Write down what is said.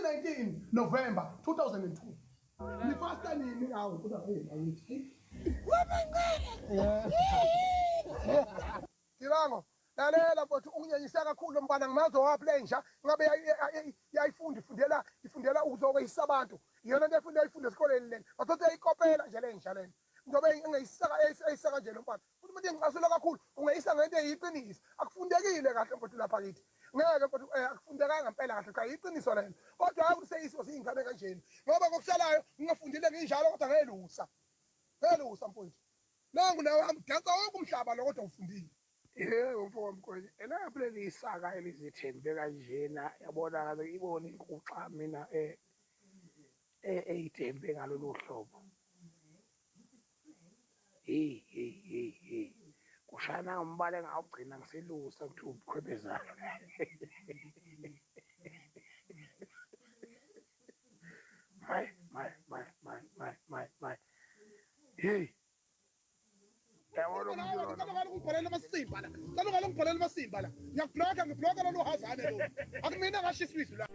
19 November 2002 nifasta nini ngawo kuda ngayithi Kirango lalela mfowethu unginyenyisa kakhulu mbana ngimazo waplenja ngabe ifundela ukuzokweyisa abantu iyona nto efunda esikoleni lena bathathe ayikopela nje lenja lena ngoba engeyisaka nje lo mfana futhi umuntu engicasula kakhulu ungeyisa ngento eyiqiniso akufundekile kahle mfowethu lapha kithi ngeke mfowethu akufundekanga impela kahle cha iqiniso lena kodwa hayi ukuseyiswa singane kanjeni ngoba ngokusalayo ngingafundile nginjalo kodwa ngelusa mfowethu nangu nawe amdansa wonke umhlaba lo kodwa ufundile mfowethu elapho leli isaka elizithembe kanjena yabona ngabe ibone inkuxa mina eyithembe ngalolu hlobo hey kushana umbale ngawugcina ngiselusa kuthi ubukhwebezana my hey ngibhalele amasimba la ngibhalele amasimba la ngiyabloka lo hazane lo akumina ngasho isizwe la